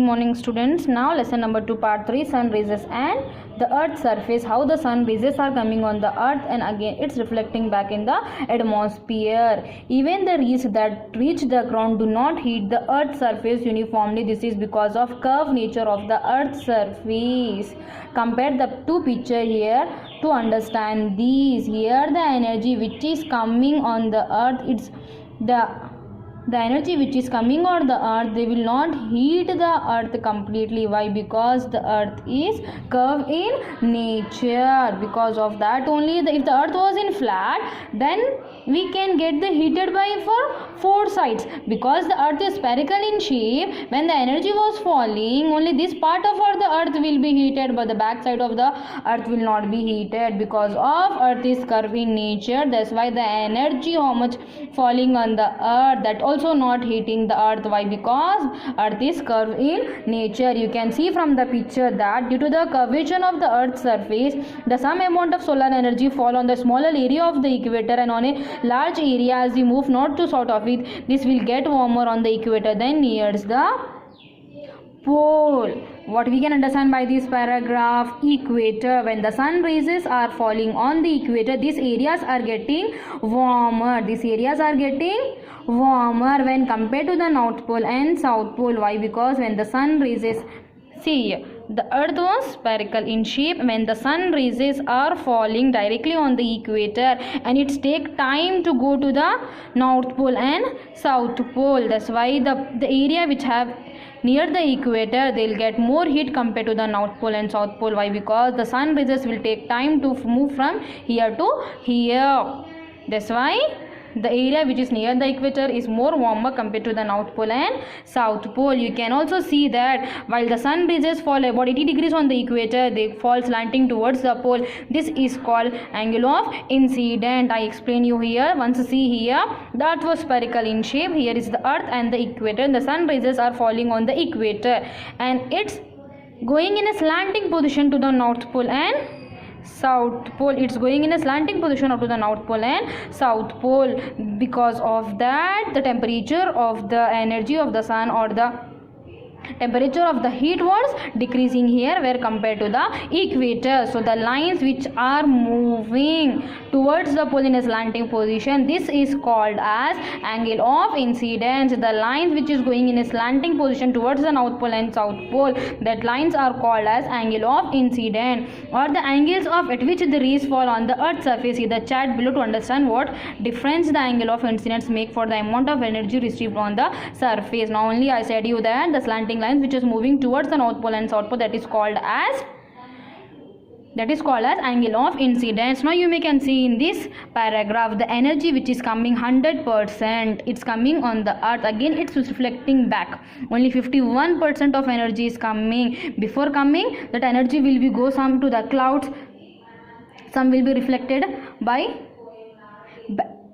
morning students. Now lesson number 2 part 3 sun rays and the earth's surface, how the sun rays are coming on the earth and again it's reflecting back in the atmosphere. Even the rays that reach the ground do not hit the earth's surface uniformly. This is because of curved nature of the earth's surface. Compare the two pictures here to understand these. Here the energy which is coming on the earth, it's the energy which is coming on the earth, they will not heat the earth completely. Why? Because the earth is curved in nature. Because of that only, if the earth was in flat, then we can get the heated by four sides. Because the earth is spherical in shape, when the energy was falling, only this part of the earth will be heated, but the back side of the earth will not be heated. Because of earth is curved in nature, that's why the energy how much falling on the earth, that also not heating the earth. Why? Because earth is curved in nature. You can see from the picture that due to the curvature of the earth's surface, the some amount of solar energy fall on the smaller area of the equator, and on a large area as we move north to south of it, this will get warmer on the equator than nears the pole. What we can understand by this paragraph: equator, when the sun rays are falling on the equator, these areas are getting warmer. These areas are getting warmer when compared to the north pole and south pole. Why? Because when the sun rays, see here, the earth was spherical in shape. When the sun rays are falling directly on the equator, and it take time to go to the north pole and south pole. That's why the area which have near the equator, they'll get more heat compared to the north pole and south pole. Why? Because the sun rays will take time to move from here to here. That's why the area which is near the equator is more warmer compared to the north pole and south pole. You can also see that while the sun rays fall about 80 degrees on the equator, they fall slanting towards the pole. This is called angle of incidence. I explain you here. Once see here, the earth was spherical in shape. Here is the earth and the equator. The sun rays are falling on the equator, and it's going in a slanting position to the north pole and south pole. It's going in a slanting position up to the north pole and south pole. Because of that, the temperature of the energy of the sun, or the temperature of the heat, was decreasing here where compared to the equator. So the lines which are moving towards the pole in a slanting position, this is called as angle of incidence. The lines which is going in a slanting position towards the north pole and south pole, that lines are called as angle of incidence, or the angles of at which the rays fall on the earth's surface. See the chat below to understand what difference the angle of incidence make for the amount of energy received on the surface. Now only I said you that the slanting lines which is moving towards the north pole and south pole, that is called as angle of incidence. Now you may can see in this paragraph the energy which is coming 100%, it's coming on the earth, again it's reflecting back. Only 51% of energy is coming. Before coming, that energy will be go some to the clouds, some will be reflected by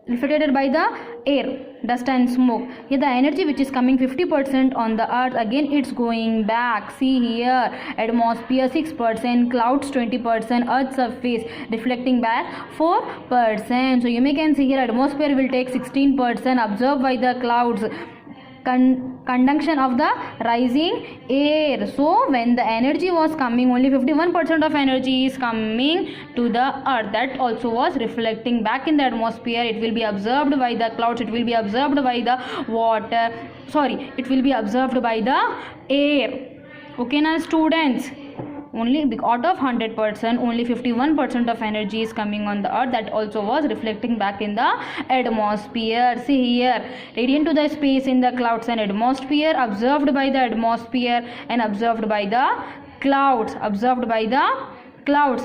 the air, dust and smoke. Here the energy which is coming 50% on the earth, again it's going back. See here, atmosphere 6%, clouds 20%, earth surface reflecting back 4%. So you may can see here atmosphere will take 16%, absorbed by the clouds, conduction of the rising air. So when the energy was coming, only 51% of energy is coming to the earth. That also was reflecting back in the atmosphere. It will be absorbed by the clouds, it will be absorbed by the water, it will be absorbed by the air. Okay now students, only out of 100%, only 51% of energy is coming on the earth. That also was reflecting back in the atmosphere. See here, radiant to the space in the clouds and atmosphere, observed by the atmosphere and observed by the clouds,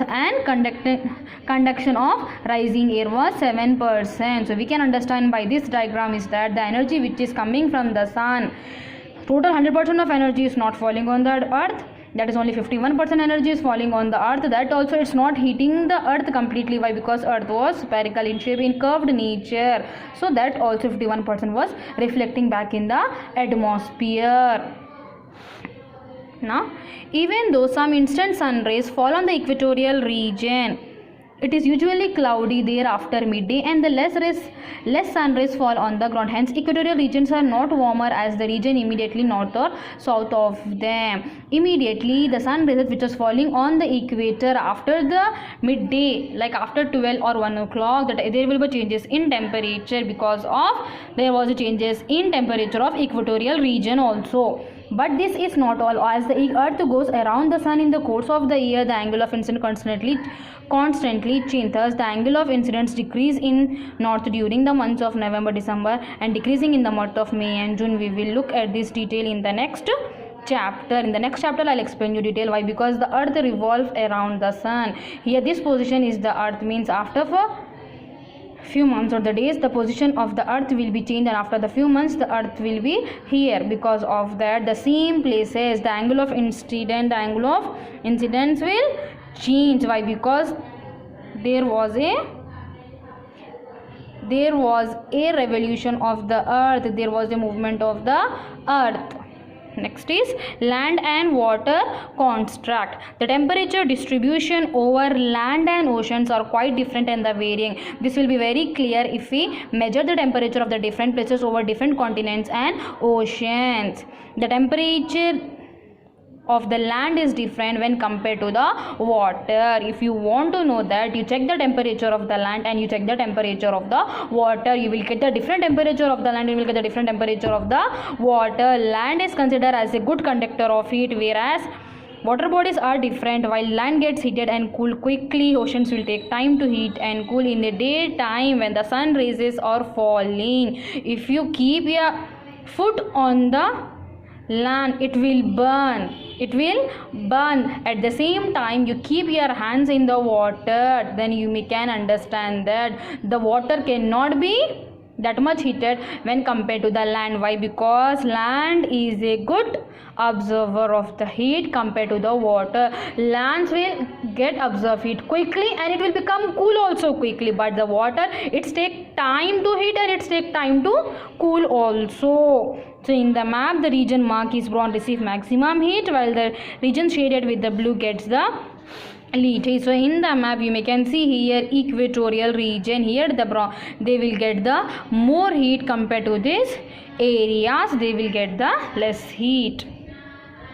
and conduction of rising air was 7%. So we can understand by this diagram is that the energy which is coming from the sun, total 100% of energy is not falling on the earth. That is only 51% energy is falling on the earth. That also it's not heating the earth completely. Why? Because earth was spherical in shape, in curved nature. So that also 51% was reflecting back in the atmosphere. Now, even though some instant sun rays fall on the equatorial region, It is usually cloudy there after midday, and the less sun rays fall on the ground. Hence, equatorial regions are not warmer as the region immediately north or south of them. Immediately, the sun rays which was falling on the equator after the midday, like after 12 or 1 o'clock, that there will be changes in temperature, because of there was a changes in temperature of equatorial region also. But this is not all. As the earth goes around the sun in the course of the year, the angle of incidence constantly changes. Thus, the angle of incidence decrease in north during the months of November, December, and decreasing in the month of May and June. We will look at this detail in the next chapter. In the next chapter, I'll explain you detail why. Because the earth revolves around the sun. Here, this position is the earth, means after few months or the days, the position of the earth will be changed, and after the few months the earth will be here. Because of that, the same places, the angle of incidence will change. Why? Because there was a revolution of the earth, there was a movement of the earth. Next is land and water construct. The temperature distribution over land and oceans are quite different and the varying. This will be very clear if we measure the temperature of the different places over different continents and oceans. The temperature of the land is different when compared to the water. If you want to know that, you check the temperature of the land and you check the temperature of the water. You will get the different temperature of the land, you will get the different temperature of the water. Land is considered as a good conductor of heat, whereas water bodies are different. While land gets heated and cooled quickly, oceans will take time to heat and cool in the daytime when the sun rays are falling. If you keep your foot on the land, it will burn. At the same time, you keep your hands in the water, then you can understand that the water cannot be that much heated when compared to the land. Why? Because land is a good observer of the heat compared to the water. Lands will get absorb heat quickly and it will become cool also quickly, but the water, it takes time to heat and it takes time to cool also. So in the map, the region marked is brown receive maximum heat, while the region shaded with the blue gets the least. So in the map you can see here equatorial region, here the brown, they will get the more heat compared to this areas, they will get the less heat.